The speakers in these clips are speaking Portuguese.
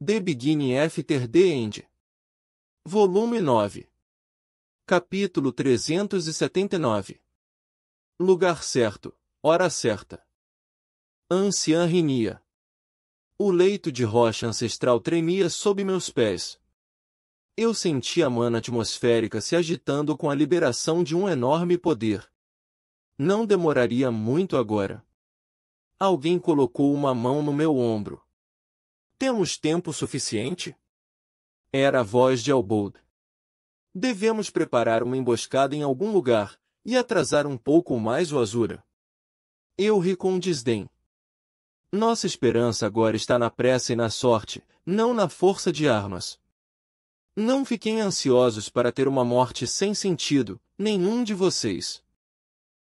The Beginning After the End. Volume 9. Capítulo 379. Lugar certo, hora certa. Anciã Rinia. O leito de rocha ancestral tremia sob meus pés. Eu senti a mana atmosférica se agitando com a liberação de um enorme poder. Não demoraria muito agora. Alguém colocou uma mão no meu ombro. Temos tempo suficiente? Era a voz de Albold. Devemos preparar uma emboscada em algum lugar, e atrasar um pouco mais o Azura. Eu ri com desdém. Nossa esperança agora está na pressa e na sorte, não na força de armas. Não fiquem ansiosos para ter uma morte sem sentido, nenhum de vocês.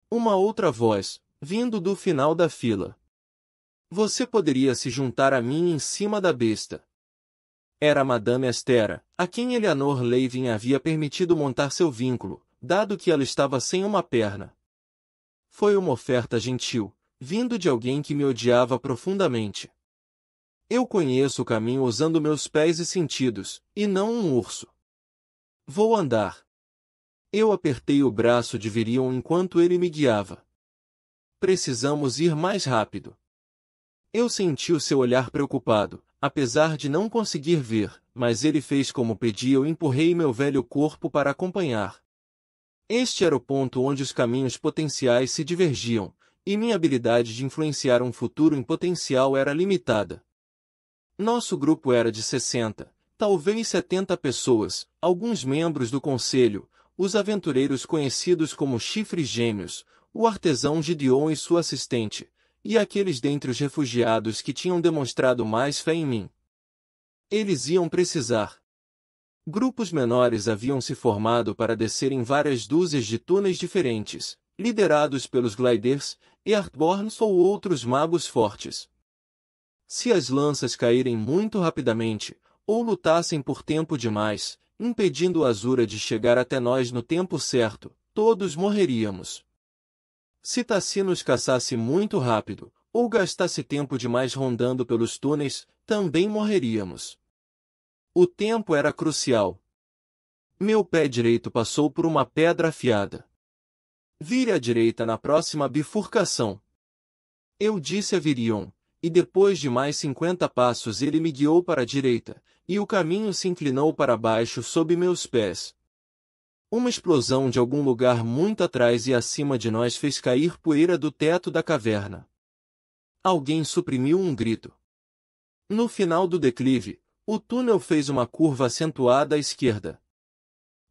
Uma outra voz, vindo do final da fila. Você poderia se juntar a mim em cima da besta. Era Madame Estera, a quem Eleanor Levin havia permitido montar seu vínculo, dado que ela estava sem uma perna. Foi uma oferta gentil, vindo de alguém que me odiava profundamente. Eu conheço o caminho usando meus pés e sentidos, e não um urso. Vou andar. Eu apertei o braço de Virion enquanto ele me guiava. Precisamos ir mais rápido. Eu senti o seu olhar preocupado, apesar de não conseguir ver, mas ele fez como pedi e eu empurrei meu velho corpo para acompanhar. Este era o ponto onde os caminhos potenciais se divergiam, e minha habilidade de influenciar um futuro em potencial era limitada. Nosso grupo era de 60, talvez 70 pessoas, alguns membros do conselho, os aventureiros conhecidos como Chifres Gêmeos, o artesão Gideon e sua assistente, e aqueles dentre os refugiados que tinham demonstrado mais fé em mim. Eles iam precisar. Grupos menores haviam se formado para descer em várias dúzias de túneis diferentes, liderados pelos Gliders, Earthborns ou outros magos fortes. Se as lanças caírem muito rapidamente, ou lutassem por tempo demais, impedindo o Azura de chegar até nós no tempo certo, todos morreríamos. Se Tassi nos caçasse muito rápido, ou gastasse tempo demais rondando pelos túneis, também morreríamos. O tempo era crucial. Meu pé direito passou por uma pedra afiada. Vire à direita na próxima bifurcação. Eu disse a Virion, e depois de mais 50 passos ele me guiou para a direita, e o caminho se inclinou para baixo sob meus pés. Uma explosão de algum lugar muito atrás e acima de nós fez cair poeira do teto da caverna. Alguém suprimiu um grito. No final do declive, o túnel fez uma curva acentuada à esquerda.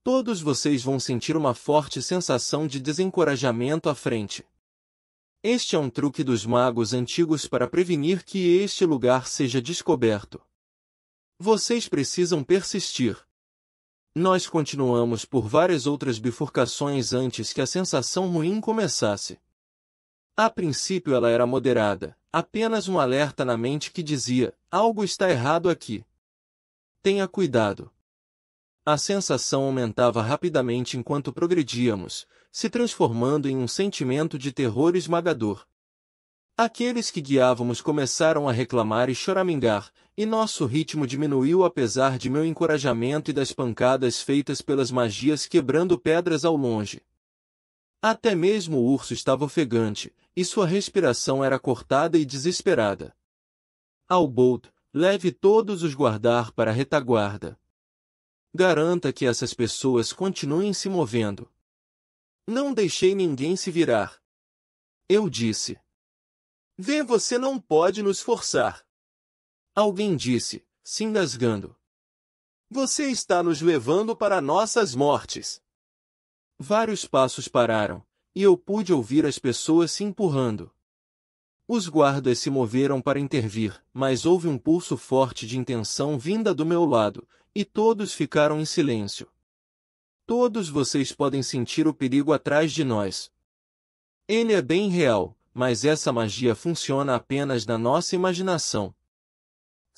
Todos vocês vão sentir uma forte sensação de desencorajamento à frente. Este é um truque dos magos antigos para prevenir que este lugar seja descoberto. Vocês precisam persistir. Nós continuamos por várias outras bifurcações antes que a sensação ruim começasse. A princípio ela era moderada, apenas um alerta na mente que dizia, algo está errado aqui. Tenha cuidado. A sensação aumentava rapidamente enquanto progredíamos, se transformando em um sentimento de terror esmagador. Aqueles que guiávamos começaram a reclamar e choramingar, e nosso ritmo diminuiu apesar de meu encorajamento e das pancadas feitas pelas magias quebrando pedras ao longe. Até mesmo o urso estava ofegante, e sua respiração era cortada e desesperada. Albold, leve todos os guardar para a retaguarda. Garanta que essas pessoas continuem se movendo. Não deixei ninguém se virar. Eu disse. Vê, você não pode nos forçar. Alguém disse, se engasgando. Você está nos levando para nossas mortes. Vários passos pararam, e eu pude ouvir as pessoas se empurrando. Os guardas se moveram para intervir, mas houve um pulso forte de intenção vinda do meu lado, e todos ficaram em silêncio. Todos vocês podem sentir o perigo atrás de nós. Ele é bem real, mas essa magia funciona apenas na nossa imaginação.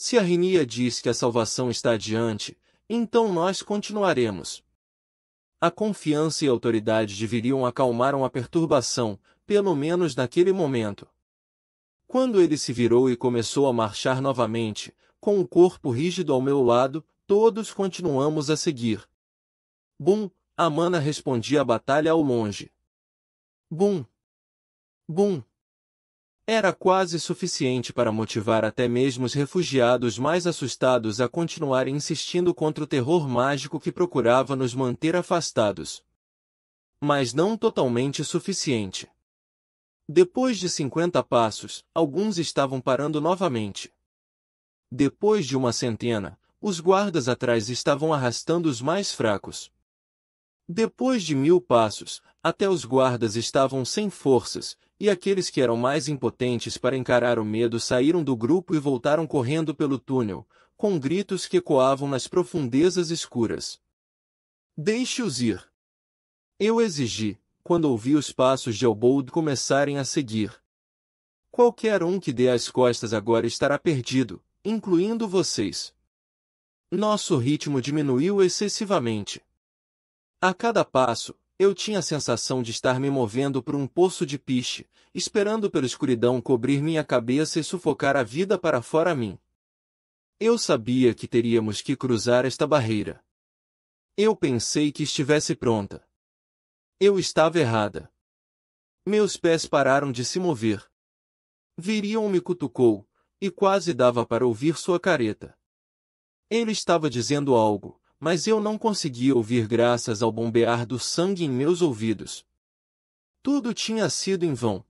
Se a Rinia diz que a salvação está adiante, então nós continuaremos. A confiança e a autoridade de Virion acalmaram a perturbação, pelo menos naquele momento. Quando ele se virou e começou a marchar novamente, Com o corpo rígido ao meu lado, todos continuamos a seguir. Bum! Amana respondia a batalha ao longe. Bum! Bum! Era quase suficiente para motivar até mesmo os refugiados mais assustados a continuarem insistindo contra o terror mágico que procurava nos manter afastados. Mas não totalmente suficiente. Depois de 50 passos, alguns estavam parando novamente. Depois de uma centena, os guardas atrás estavam arrastando os mais fracos. Depois de 1000 passos, até os guardas estavam sem forças, e aqueles que eram mais impotentes para encarar o medo saíram do grupo e voltaram correndo pelo túnel, com gritos que ecoavam nas profundezas escuras. Deixe-os ir. Eu exigi, quando ouvi os passos de Elbold começarem a seguir. Qualquer um que dê as costas agora estará perdido, incluindo vocês. Nosso ritmo diminuiu excessivamente. A cada passo, eu tinha a sensação de estar me movendo por um poço de piche, esperando pela escuridão cobrir minha cabeça e sufocar a vida para fora mim. Eu sabia que teríamos que cruzar esta barreira. Eu pensei que estivesse pronta. Eu estava errada. Meus pés pararam de se mover. Virion me cutucou, e quase dava para ouvir sua careta. Ele estava dizendo algo, mas eu não conseguia ouvir graças ao bombear do sangue em meus ouvidos. Tudo tinha sido em vão.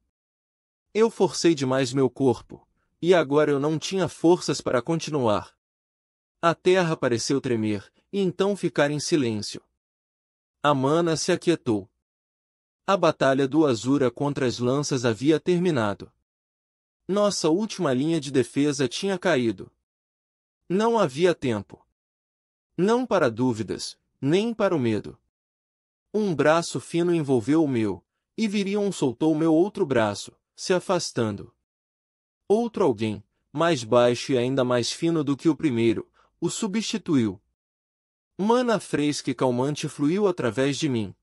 Eu forcei demais meu corpo, e agora eu não tinha forças para continuar. A terra pareceu tremer, e então ficar em silêncio. Amana se aquietou. A batalha do Azura contra as lanças havia terminado. Nossa última linha de defesa tinha caído. Não havia tempo. Não para dúvidas, nem para o medo. Um braço fino envolveu o meu, e Virion soltou meu outro braço, se afastando. Outro alguém, mais baixo e ainda mais fino do que o primeiro, o substituiu. Mana fresca e calmante fluiu através de mim.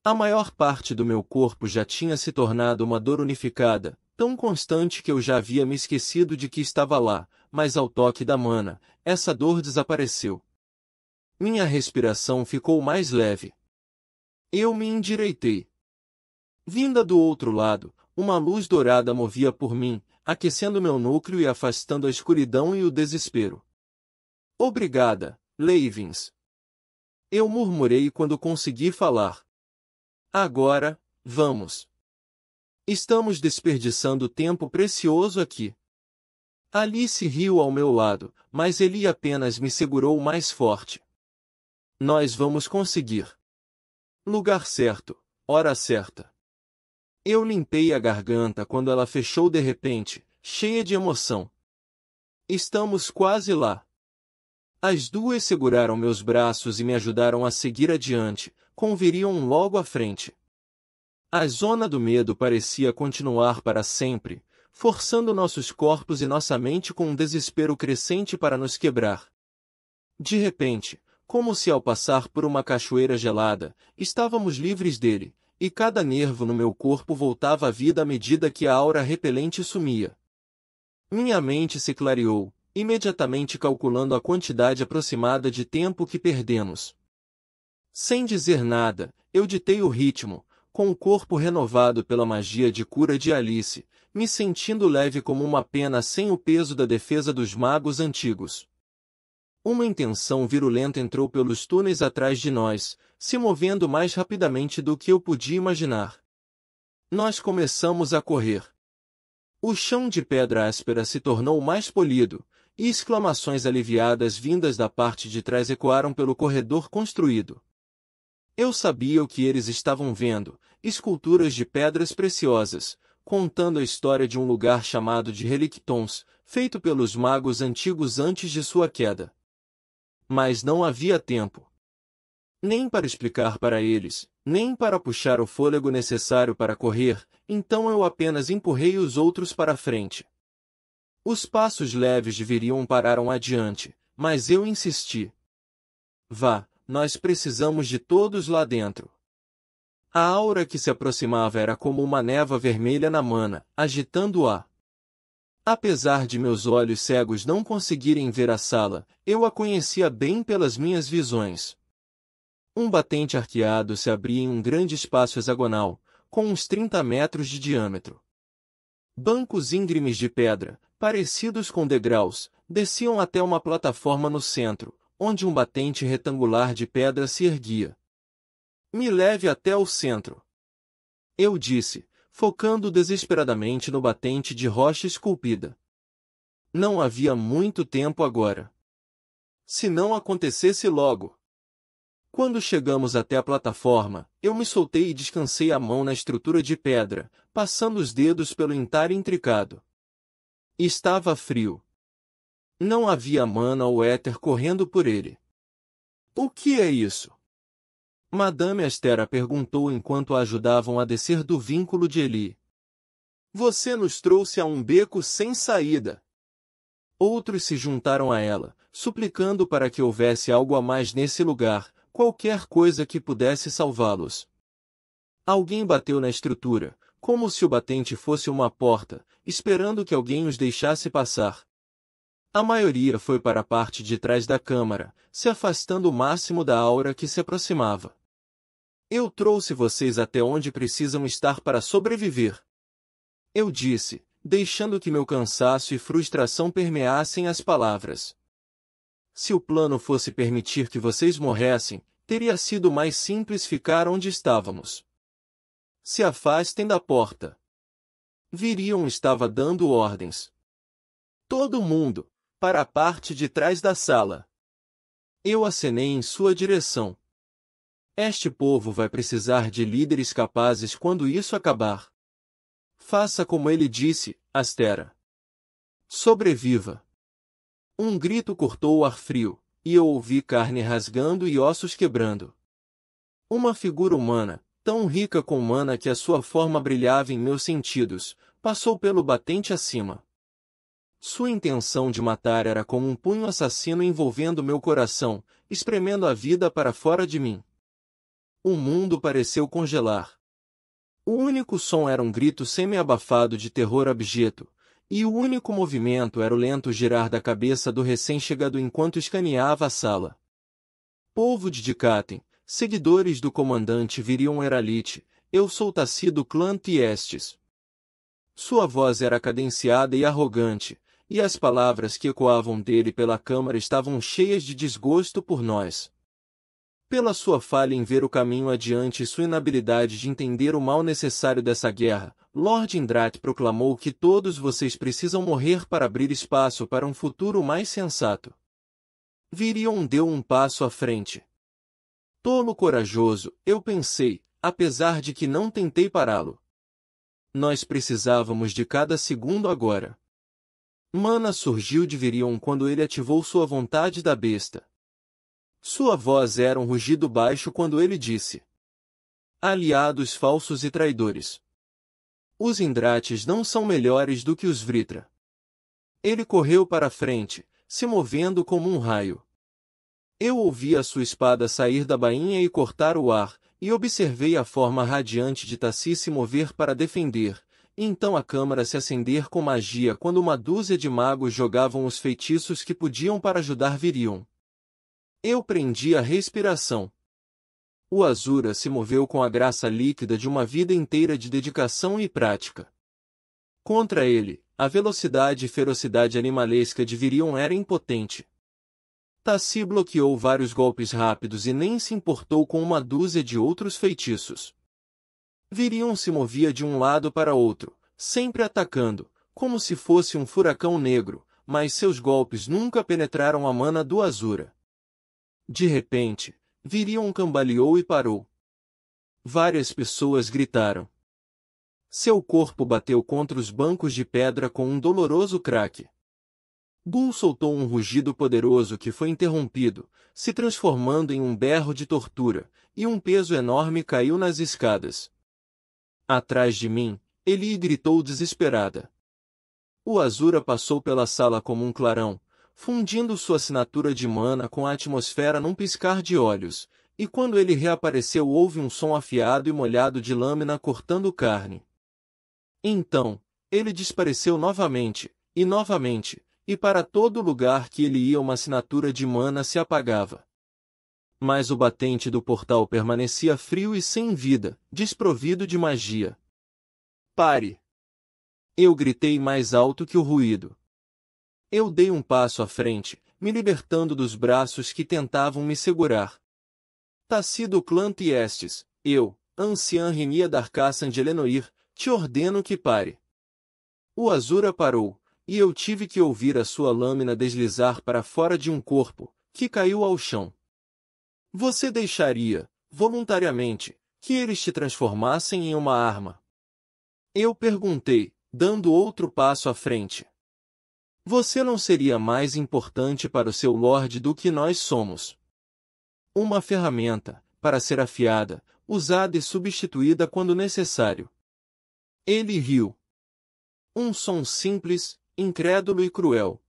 A maior parte do meu corpo já tinha se tornado uma dor unificada, tão constante que eu já havia me esquecido de que estava lá, mas ao toque da mana, essa dor desapareceu. Minha respiração ficou mais leve. Eu me endireitei. Vinda do outro lado, uma luz dourada movia por mim, aquecendo meu núcleo e afastando a escuridão e o desespero. Obrigada, Leivins. Eu murmurei quando consegui falar. Agora, vamos. Estamos desperdiçando tempo precioso aqui. Alice riu ao meu lado, mas ele apenas me segurou mais forte. Nós vamos conseguir. Lugar certo, hora certa. Eu limpei a garganta quando ela fechou de repente, cheia de emoção. Estamos quase lá. As duas seguraram meus braços e me ajudaram a seguir adiante, com Virion logo à frente. A zona do medo parecia continuar para sempre, forçando nossos corpos e nossa mente com um desespero crescente para nos quebrar. De repente, como se ao passar por uma cachoeira gelada, estávamos livres dele, e cada nervo no meu corpo voltava à vida à medida que a aura repelente sumia. Minha mente se clareou, imediatamente calculando a quantidade aproximada de tempo que perdemos. Sem dizer nada, eu ditei o ritmo, com o corpo renovado pela magia de cura de Alice, me sentindo leve como uma pena sem o peso da defesa dos magos antigos. Uma intenção virulenta entrou pelos túneis atrás de nós, se movendo mais rapidamente do que eu podia imaginar. Nós começamos a correr. O chão de pedra áspera se tornou mais polido, e exclamações aliviadas vindas da parte de trás ecoaram pelo corredor construído. Eu sabia o que eles estavam vendo, esculturas de pedras preciosas, contando a história de um lugar chamado de Relictons, feito pelos magos antigos antes de sua queda. Mas não havia tempo. Nem para explicar para eles, nem para puxar o fôlego necessário para correr, então eu apenas empurrei os outros para a frente. Os passos leves de Virion pararam adiante, mas eu insisti. Vá, nós precisamos de todos lá dentro. A aura que se aproximava era como uma névoa vermelha na mana, agitando-a. Apesar de meus olhos cegos não conseguirem ver a sala, eu a conhecia bem pelas minhas visões. Um batente arqueado se abria em um grande espaço hexagonal, com uns 30 metros de diâmetro. Bancos íngremes de pedra, parecidos com degraus, desciam até uma plataforma no centro, onde um batente retangular de pedra se erguia. Me leve até o centro. Eu disse, focando desesperadamente no batente de rocha esculpida. Não havia muito tempo agora. Se não acontecesse logo. Quando chegamos até a plataforma, eu me soltei e descansei a mão na estrutura de pedra, passando os dedos pelo entalhe intricado. Estava frio. Não havia mana ou éter correndo por ele. O que é isso? Madame Astera perguntou enquanto a ajudavam a descer do vínculo de Eli. Você nos trouxe a um beco sem saída. Outros se juntaram a ela, suplicando para que houvesse algo a mais nesse lugar, qualquer coisa que pudesse salvá-los. Alguém bateu na estrutura, como se o batente fosse uma porta, esperando que alguém os deixasse passar. A maioria foi para a parte de trás da câmara, se afastando o máximo da aura que se aproximava. Eu trouxe vocês até onde precisam estar para sobreviver. Eu disse, deixando que meu cansaço e frustração permeassem as palavras. Se o plano fosse permitir que vocês morressem, teria sido mais simples ficar onde estávamos. Se afastem da porta. Virion estava dando ordens. Todo mundo, para a parte de trás da sala. Eu acenei em sua direção. Este povo vai precisar de líderes capazes quando isso acabar. Faça como ele disse, Astera. Sobreviva. Um grito cortou o ar frio, e eu ouvi carne rasgando e ossos quebrando. Uma figura humana, tão rica com mana que a sua forma brilhava em meus sentidos, passou pelo batente acima. Sua intenção de matar era como um punho assassino envolvendo meu coração, espremendo a vida para fora de mim. O mundo pareceu congelar. O único som era um grito semi-abafado de terror abjeto, e o único movimento era o lento girar da cabeça do recém-chegado enquanto escaneava a sala. Povo de Dicatem, seguidores do comandante Virion Eralite, eu sou Taci do clã Tiestes. Sua voz era cadenciada e arrogante, e as palavras que ecoavam dele pela câmara estavam cheias de desgosto por nós. Pela sua falha em ver o caminho adiante e sua inabilidade de entender o mal necessário dessa guerra, Lord Indrat proclamou que todos vocês precisam morrer para abrir espaço para um futuro mais sensato. Virion deu um passo à frente. Tolo corajoso, eu pensei, apesar de que não tentei pará-lo. Nós precisávamos de cada segundo agora. Mana surgiu de Virion quando ele ativou sua vontade da besta. Sua voz era um rugido baixo quando ele disse: aliados falsos e traidores. Os Indrates não são melhores do que os Vritra. Ele correu para a frente, se movendo como um raio. Eu ouvi a sua espada sair da bainha e cortar o ar, e observei a forma radiante de Taci se mover para defender, e então a câmara se acender com magia quando uma dúzia de magos jogavam os feitiços que podiam para ajudar Virion. Eu prendi a respiração. O Azura se moveu com a graça líquida de uma vida inteira de dedicação e prática. Contra ele, a velocidade e ferocidade animalesca de Virion era impotente. Taci bloqueou vários golpes rápidos e nem se importou com uma dúzia de outros feitiços. Virion se movia de um lado para outro, sempre atacando, como se fosse um furacão negro, mas seus golpes nunca penetraram a mana do Azura. De repente, Virion cambaleou e parou. Várias pessoas gritaram. Seu corpo bateu contra os bancos de pedra com um doloroso craque. Bull soltou um rugido poderoso que foi interrompido, se transformando em um berro de tortura, e um peso enorme caiu nas escadas. Atrás de mim, Eli gritou desesperada. O Azura passou pela sala como um clarão, fundindo sua assinatura de mana com a atmosfera num piscar de olhos, e quando ele reapareceu houve um som afiado e molhado de lâmina cortando carne. Então, ele desapareceu novamente, e novamente, e para todo lugar que ele ia uma assinatura de mana se apagava. Mas o batente do portal permanecia frio e sem vida, desprovido de magia. Pare! Eu gritei mais alto que o ruído. Eu dei um passo à frente, me libertando dos braços que tentavam me segurar. Tacido Clant e Estes, eu, anciã Renia Darkassan de Elenoir, te ordeno que pare. O Azura parou, e eu tive que ouvir a sua lâmina deslizar para fora de um corpo, que caiu ao chão. Você deixaria, voluntariamente, que eles te transformassem em uma arma? Eu perguntei, dando outro passo à frente. Você não seria mais importante para o seu Lorde do que nós somos. Uma ferramenta, para ser afiada, usada e substituída quando necessário. Ele riu. Um som simples, incrédulo e cruel.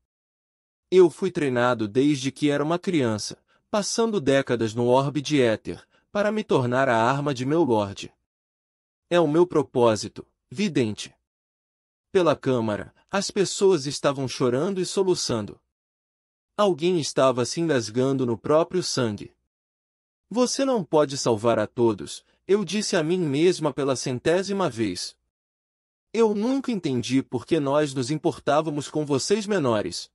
Eu fui treinado desde que era uma criança, passando décadas no orbe de éter, para me tornar a arma de meu Lorde. É o meu propósito, vidente. Pela câmara, as pessoas estavam chorando e soluçando. Alguém estava se engasgando no próprio sangue. Você não pode salvar a todos, eu disse a mim mesma pela 100ª vez. Eu nunca entendi por que nós nos importávamos com vocês menores.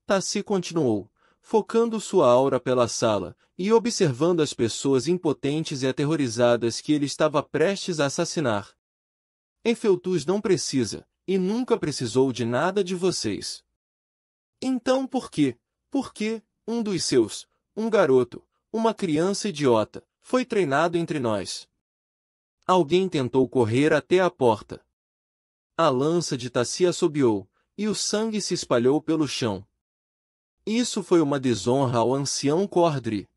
Tassi continuou, focando sua aura pela sala, e observando as pessoas impotentes e aterrorizadas que ele estava prestes a assassinar. Efeltus não precisa, e nunca precisou de nada de vocês. Então por quê? Porque, um dos seus, um garoto, uma criança idiota, foi treinado entre nós. Alguém tentou correr até a porta. A lança de Tassi assobiou, e o sangue se espalhou pelo chão. Isso foi uma desonra ao ancião Cordri.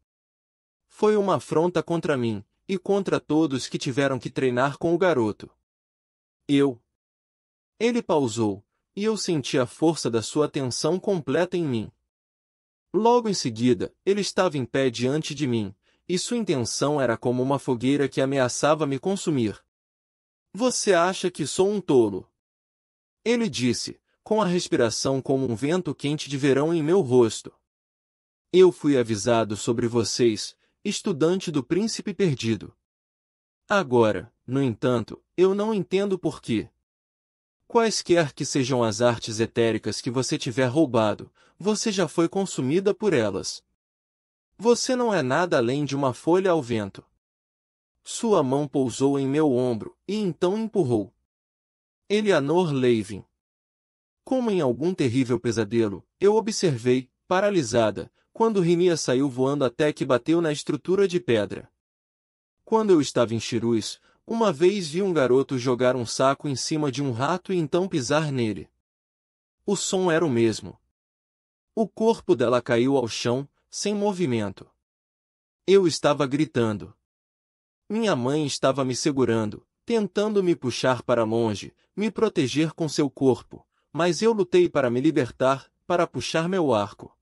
Foi uma afronta contra mim, e contra todos que tiveram que treinar com o garoto. Ele pausou, e eu senti a força da sua atenção completa em mim. Logo em seguida, ele estava em pé diante de mim, e sua intenção era como uma fogueira que ameaçava me consumir. Você acha que sou um tolo? Ele disse, com a respiração como um vento quente de verão em meu rosto. Eu fui avisado sobre vocês, estudante do Príncipe Perdido. Agora, no entanto, eu não entendo por quê. Quaisquer que sejam as artes etéricas que você tiver roubado, você já foi consumida por elas. Você não é nada além de uma folha ao vento. Sua mão pousou em meu ombro, e então empurrou. Eleanor Levin. Como em algum terrível pesadelo, eu observei, paralisada, quando Renia saiu voando até que bateu na estrutura de pedra. Quando eu estava em Shirus, uma vez vi um garoto jogar um saco em cima de um rato e então pisar nele. O som era o mesmo. O corpo dela caiu ao chão, sem movimento. Eu estava gritando. Minha mãe estava me segurando, tentando me puxar para longe, me proteger com seu corpo, mas eu lutei para me libertar, para puxar meu arco.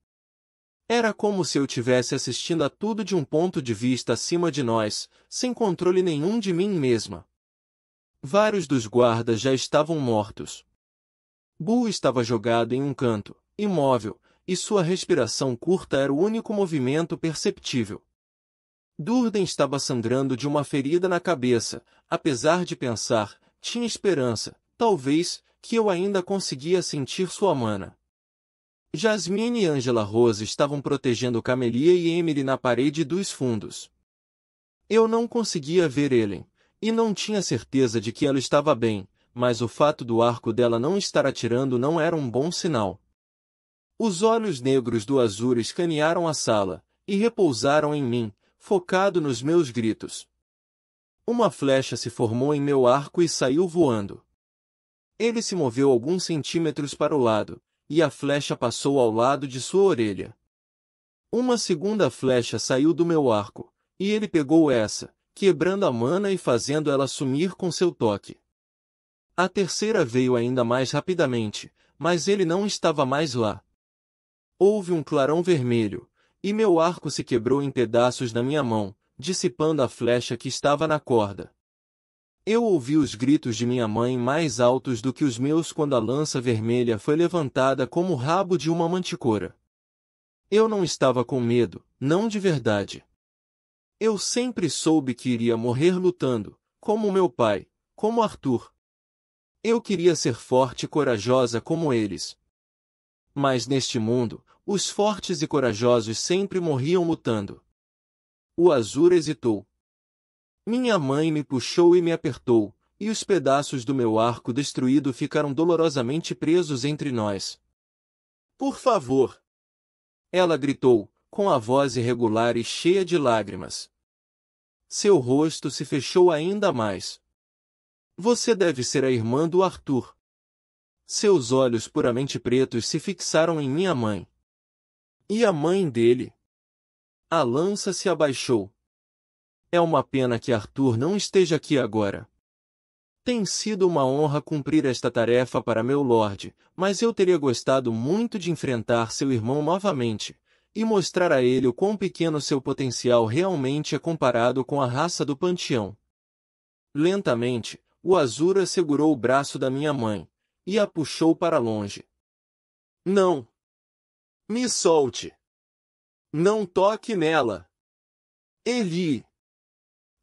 Era como se eu tivesse assistindo a tudo de um ponto de vista acima de nós, sem controle nenhum de mim mesma. Vários dos guardas já estavam mortos. Bull estava jogado em um canto, imóvel, e sua respiração curta era o único movimento perceptível. Durden estava sangrando de uma ferida na cabeça, apesar de pensar, tinha esperança, talvez, que eu ainda conseguia sentir sua mana. Jasmine e Angela Rose estavam protegendo Camelia e Emily na parede dos fundos. Eu não conseguia ver Ellen, e não tinha certeza de que ela estava bem, mas o fato do arco dela não estar atirando não era um bom sinal. Os olhos negros do Azura escanearam a sala, e repousaram em mim, focado nos meus gritos. Uma flecha se formou em meu arco e saiu voando. Ele se moveu alguns centímetros para o lado, e a flecha passou ao lado de sua orelha. Uma segunda flecha saiu do meu arco, e ele pegou essa, quebrando a mana e fazendo ela sumir com seu toque. A terceira veio ainda mais rapidamente, mas ele não estava mais lá. Houve um clarão vermelho, e meu arco se quebrou em pedaços na minha mão, dissipando a flecha que estava na corda. Eu ouvi os gritos de minha mãe mais altos do que os meus quando a lança vermelha foi levantada como o rabo de uma manticora. Eu não estava com medo, não de verdade. Eu sempre soube que iria morrer lutando, como meu pai, como Arthur. Eu queria ser forte e corajosa como eles. Mas neste mundo, os fortes e corajosos sempre morriam lutando. O Azur hesitou. Minha mãe me puxou e me apertou, e os pedaços do meu arco destruído ficaram dolorosamente presos entre nós. Por favor! Ela gritou, com a voz irregular e cheia de lágrimas. Seu rosto se fechou ainda mais. Você deve ser a irmã do Arthur. Seus olhos puramente pretos se fixaram em minha mãe. E a mãe dele? A lança se abaixou. É uma pena que Arthur não esteja aqui agora. Tem sido uma honra cumprir esta tarefa para meu Lorde, mas eu teria gostado muito de enfrentar seu irmão novamente, e mostrar a ele o quão pequeno seu potencial realmente é comparado com a raça do Panteão. Lentamente, o Azura segurou o braço da minha mãe, e a puxou para longe. Não! Me solte! Não toque nela! Eli!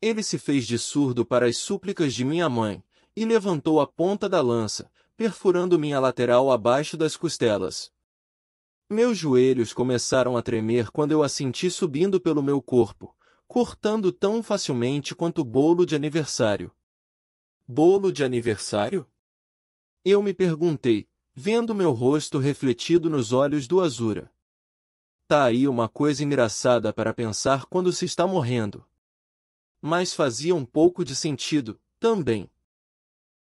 Ele se fez de surdo para as súplicas de minha mãe, e levantou a ponta da lança, perfurando minha lateral abaixo das costelas. Meus joelhos começaram a tremer quando eu a senti subindo pelo meu corpo, cortando tão facilmente quanto bolo de aniversário. Bolo de aniversário? Eu me perguntei, vendo meu rosto refletido nos olhos do Azura. Tá aí uma coisa engraçada para pensar quando se está morrendo. Mas fazia um pouco de sentido, também.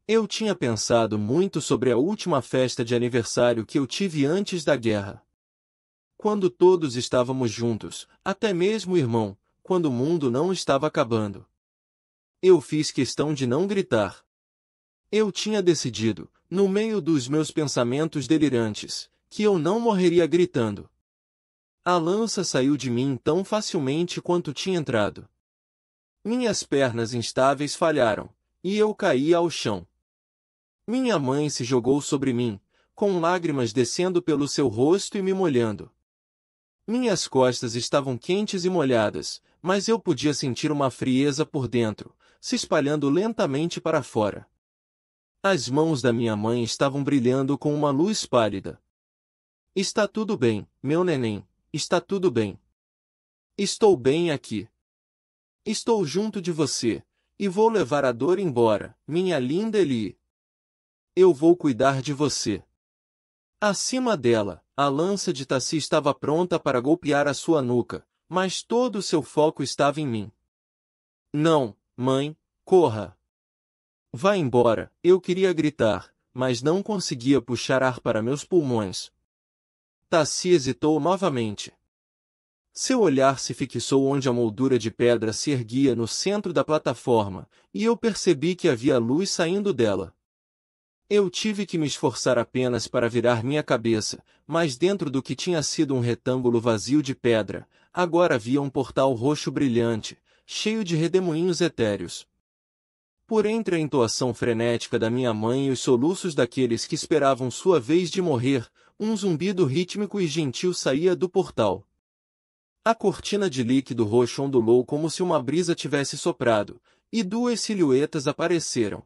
Eu tinha pensado muito sobre a última festa de aniversário que eu tive antes da guerra. Quando todos estávamos juntos, até mesmo o irmão, quando o mundo não estava acabando. Eu fiz questão de não gritar. Eu tinha decidido, no meio dos meus pensamentos delirantes, que eu não morreria gritando. A lança saiu de mim tão facilmente quanto tinha entrado. Minhas pernas instáveis falharam, e eu caí ao chão. Minha mãe se jogou sobre mim, com lágrimas descendo pelo seu rosto e me molhando. Minhas costas estavam quentes e molhadas, mas eu podia sentir uma frieza por dentro, se espalhando lentamente para fora. As mãos da minha mãe estavam brilhando com uma luz pálida. Está tudo bem, meu neném, está tudo bem. Estou bem aqui. Estou junto de você, e vou levar a dor embora, minha linda Eli. Eu vou cuidar de você. Acima dela, a lança de Tassi estava pronta para golpear a sua nuca, mas todo o seu foco estava em mim. Não, mãe, corra. Vá embora, eu queria gritar, mas não conseguia puxar ar para meus pulmões. Tassi hesitou novamente. Seu olhar se fixou onde a moldura de pedra se erguia no centro da plataforma, e eu percebi que havia luz saindo dela. Eu tive que me esforçar apenas para virar minha cabeça, mas dentro do que tinha sido um retângulo vazio de pedra, agora havia um portal roxo brilhante, cheio de redemoinhos etéreos. Por entre a entoação frenética da minha mãe e os soluços daqueles que esperavam sua vez de morrer, um zumbido rítmico e gentil saía do portal. A cortina de líquido roxo ondulou como se uma brisa tivesse soprado, e duas silhuetas apareceram.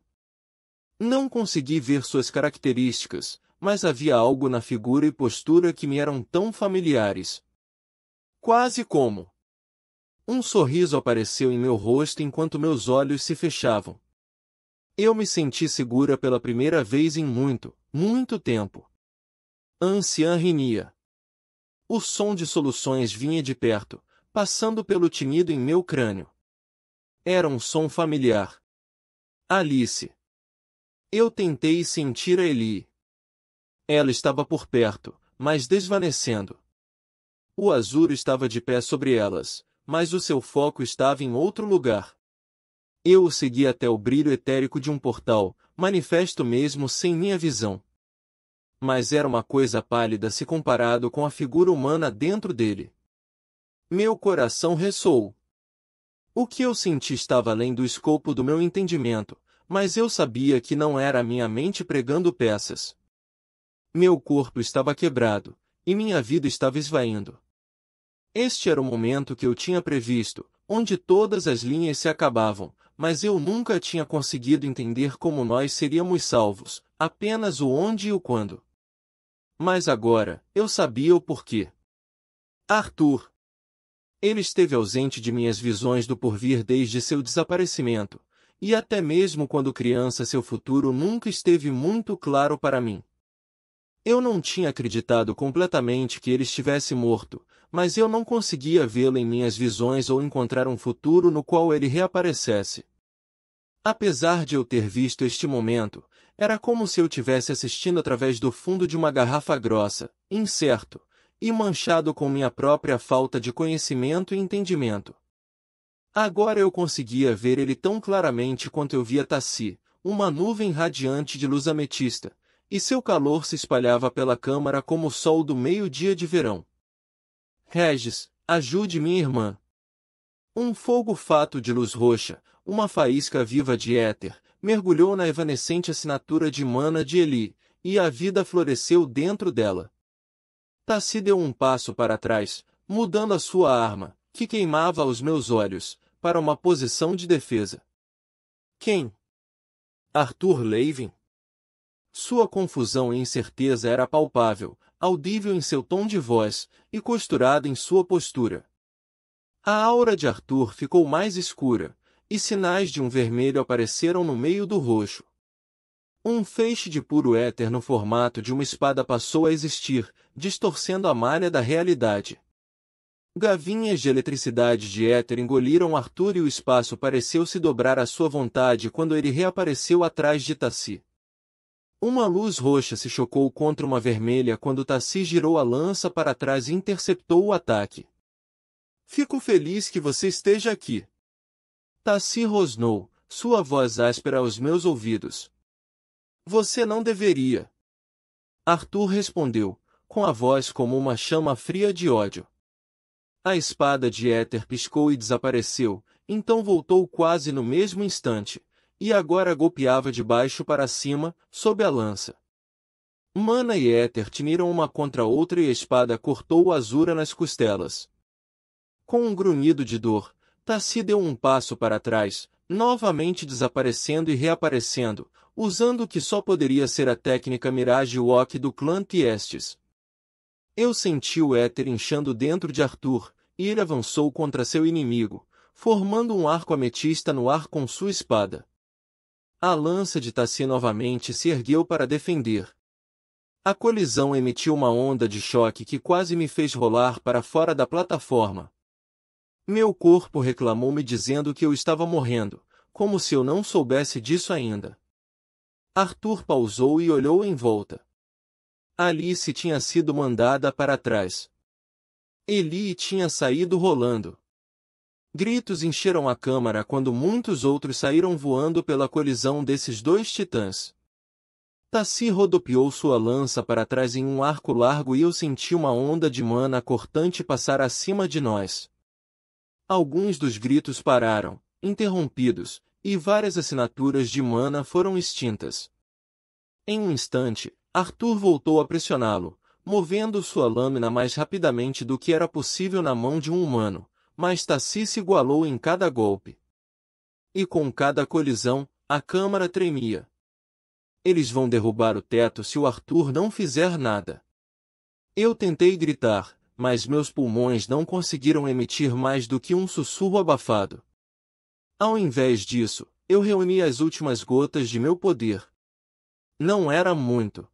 Não consegui ver suas características, mas havia algo na figura e postura que me eram tão familiares. Quase como um sorriso apareceu em meu rosto enquanto meus olhos se fechavam. Eu me senti segura pela primeira vez em muito, muito tempo. A anciã rinia. O som de soluções vinha de perto, passando pelo tinido em meu crânio. Era um som familiar. Alice. Eu tentei sentir a Eli. Ela estava por perto, mas desvanecendo. O Azur estava de pé sobre elas, mas o seu foco estava em outro lugar. Eu o segui até o brilho etérico de um portal, manifesto mesmo sem minha visão. Mas era uma coisa pálida se comparado com a figura humana dentro dele. Meu coração ressoou. O que eu senti estava além do escopo do meu entendimento, mas eu sabia que não era a minha mente pregando peças. Meu corpo estava quebrado, e minha vida estava esvaindo. Este era o momento que eu tinha previsto, onde todas as linhas se acabavam, mas eu nunca tinha conseguido entender como nós seríamos salvos, apenas o onde e o quando. Mas agora, eu sabia o porquê. Arthur. Ele esteve ausente de minhas visões do porvir desde seu desaparecimento, e até mesmo quando criança seu futuro nunca esteve muito claro para mim. Eu não tinha acreditado completamente que ele estivesse morto, mas eu não conseguia vê-lo em minhas visões ou encontrar um futuro no qual ele reaparecesse. Apesar de eu ter visto este momento, era como se eu tivesse assistindo através do fundo de uma garrafa grossa, incerto, e manchado com minha própria falta de conhecimento e entendimento. Agora eu conseguia ver ele tão claramente quanto eu via Tassi, uma nuvem radiante de luz ametista, e seu calor se espalhava pela câmara como o sol do meio-dia de verão. Regis, ajude minha irmã. Um fogo fato de luz roxa, uma faísca viva de éter, mergulhou na evanescente assinatura de mana de Eli, e a vida floresceu dentro dela. Tassi deu um passo para trás, mudando a sua arma, que queimava aos meus olhos, para uma posição de defesa. Quem? Arthur Levin? Sua confusão e incerteza era palpável, audível em seu tom de voz, e costurada em sua postura. A aura de Arthur ficou mais escura, e sinais de um vermelho apareceram no meio do roxo. Um feixe de puro éter no formato de uma espada passou a existir, distorcendo a malha da realidade. Gavinhas de eletricidade de éter engoliram Arthur e o espaço pareceu se dobrar à sua vontade quando ele reapareceu atrás de Tassi. Uma luz roxa se chocou contra uma vermelha quando Tassi girou a lança para trás e interceptou o ataque. Fico feliz que você esteja aqui. Tassi rosnou, sua voz áspera aos meus ouvidos. Você não deveria. Arthur respondeu, com a voz como uma chama fria de ódio. A espada de éter piscou e desapareceu, então voltou quase no mesmo instante, e agora golpeava de baixo para cima, sob a lança. Mana e éter tiniram uma contra a outra e a espada cortou o Azura nas costelas. Com um grunhido de dor, Tassi deu um passo para trás, novamente desaparecendo e reaparecendo, usando o que só poderia ser a técnica Mirage Walk do clã Tiestes. Eu senti o éter inchando dentro de Arthur, e ele avançou contra seu inimigo, formando um arco ametista no ar com sua espada. A lança de Tassi novamente se ergueu para defender. A colisão emitiu uma onda de choque que quase me fez rolar para fora da plataforma. Meu corpo reclamou-me dizendo que eu estava morrendo, como se eu não soubesse disso ainda. Arthur pausou e olhou em volta. Alice tinha sido mandada para trás. Eli tinha saído rolando. Gritos encheram a câmara quando muitos outros saíram voando pela colisão desses dois titãs. Tassi rodopiou sua lança para trás em um arco largo e eu senti uma onda de mana cortante passar acima de nós. Alguns dos gritos pararam, interrompidos, e várias assinaturas de mana foram extintas. Em um instante, Arthur voltou a pressioná-lo, movendo sua lâmina mais rapidamente do que era possível na mão de um humano, mas Tassi se igualou em cada golpe. E com cada colisão, a câmara tremia. Eles vão derrubar o teto se o Arthur não fizer nada. Eu tentei gritar, mas meus pulmões não conseguiram emitir mais do que um sussurro abafado. Ao invés disso, eu reuni as últimas gotas de meu poder. Não era muito.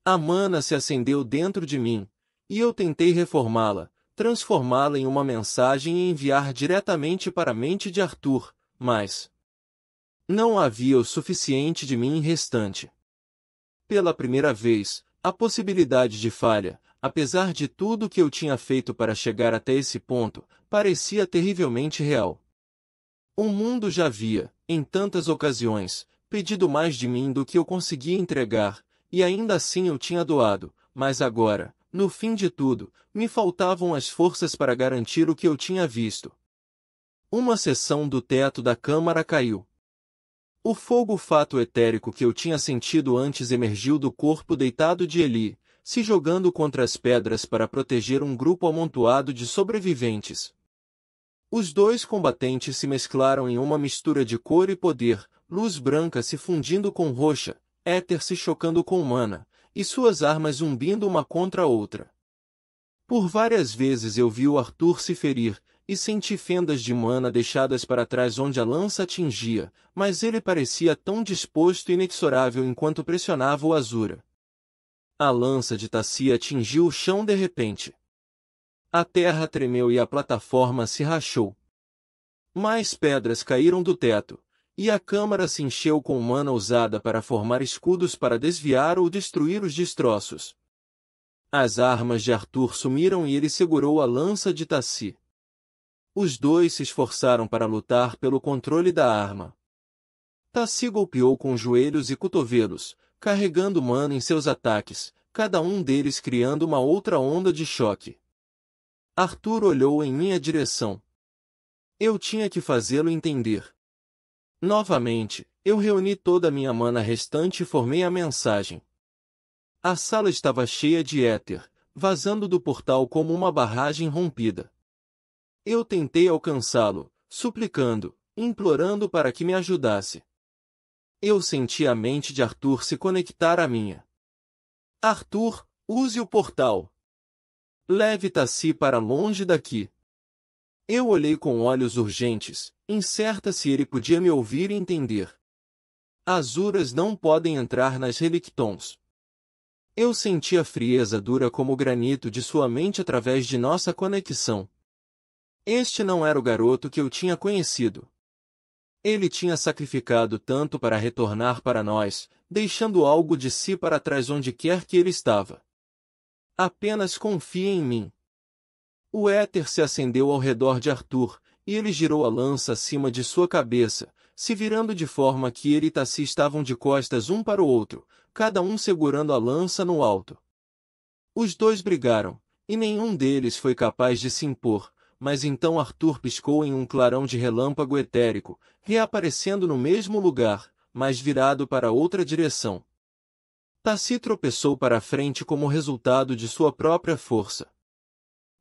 A mana se acendeu dentro de mim, e eu tentei reformá-la, transformá-la em uma mensagem e enviar diretamente para a mente de Arthur, mas não havia o suficiente de mim restante. Pela primeira vez, a possibilidade de falha, apesar de tudo que eu tinha feito para chegar até esse ponto, parecia terrivelmente real. O mundo já havia, em tantas ocasiões, pedido mais de mim do que eu conseguia entregar, e ainda assim eu tinha doado, mas agora, no fim de tudo, me faltavam as forças para garantir o que eu tinha visto. Uma seção do teto da câmara caiu. O fogo fato etérico que eu tinha sentido antes emergiu do corpo deitado de Eli, se jogando contra as pedras para proteger um grupo amontoado de sobreviventes. Os dois combatentes se mesclaram em uma mistura de cor e poder, luz branca se fundindo com roxa, éter se chocando com mana, e suas armas zumbindo uma contra a outra. Por várias vezes eu vi o Arthur se ferir, e senti fendas de mana deixadas para trás onde a lança atingia, mas ele parecia tão disposto e inexorável enquanto pressionava o Azura. A lança de Tassi atingiu o chão de repente. A terra tremeu e a plataforma se rachou. Mais pedras caíram do teto, e a câmara se encheu com mana usada para formar escudos para desviar ou destruir os destroços. As armas de Arthur sumiram e ele segurou a lança de Tassi. Os dois se esforçaram para lutar pelo controle da arma. Tassi golpeou com joelhos e cotovelos, carregando mana em seus ataques, cada um deles criando uma outra onda de choque. Arthur olhou em minha direção. Eu tinha que fazê-lo entender. Novamente, eu reuni toda a minha mana restante e formei a mensagem. A sala estava cheia de éter, vazando do portal como uma barragem rompida. Eu tentei alcançá-lo, suplicando, implorando para que me ajudasse. Eu senti a mente de Arthur se conectar à minha. Arthur, use o portal. Leve Tassi para longe daqui. Eu olhei com olhos urgentes, incerta se ele podia me ouvir e entender. Azuras não podem entrar nas Relictons. Eu senti a frieza dura como o granito de sua mente através de nossa conexão. Este não era o garoto que eu tinha conhecido. Ele tinha sacrificado tanto para retornar para nós, deixando algo de si para trás onde quer que ele estava. Apenas confie em mim. O éter se acendeu ao redor de Arthur, e ele girou a lança acima de sua cabeça, se virando de forma que ele e Tassi estavam de costas um para o outro, cada um segurando a lança no alto. Os dois brigaram, e nenhum deles foi capaz de se impor, mas então Arthur piscou em um clarão de relâmpago etérico, reaparecendo no mesmo lugar, mas virado para outra direção. Tassi tropeçou para a frente como resultado de sua própria força.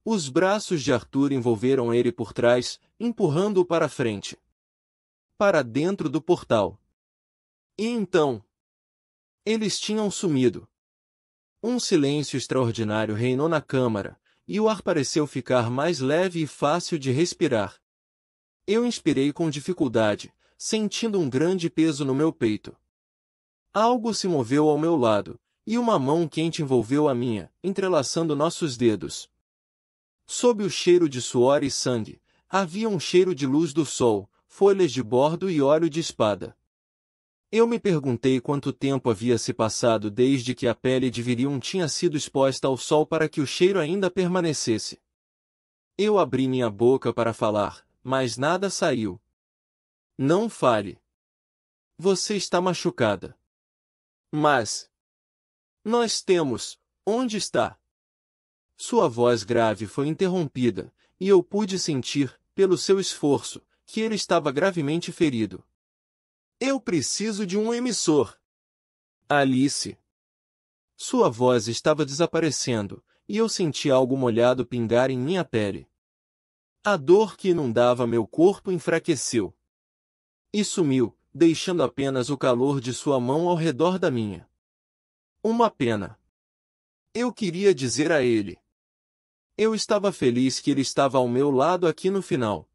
Os braços de Arthur envolveram ele por trás, empurrando-o para a frente. Para dentro do portal. E então? Eles tinham sumido. Um silêncio extraordinário reinou na câmara, e o ar pareceu ficar mais leve e fácil de respirar. Eu inspirei com dificuldade, sentindo um grande peso no meu peito. Algo se moveu ao meu lado, e uma mão quente envolveu a minha, entrelaçando nossos dedos. Sob o cheiro de suor e sangue, havia um cheiro de luz do sol, folhas de bordo e óleo de espada. Eu me perguntei quanto tempo havia se passado desde que a pele de Virion tinha sido exposta ao sol para que o cheiro ainda permanecesse. Eu abri minha boca para falar, mas nada saiu. Não fale. Você está machucada. Mas... Nós temos... Onde está? Sua voz grave foi interrompida, e eu pude sentir, pelo seu esforço, que ele estava gravemente ferido. Eu preciso de um emissor. Alice. Sua voz estava desaparecendo, e eu senti algo molhado pingar em minha pele. A dor que inundava meu corpo enfraqueceu. E sumiu, deixando apenas o calor de sua mão ao redor da minha. Uma pena. Eu queria dizer a ele. Eu estava feliz que ele estava ao meu lado aqui no final.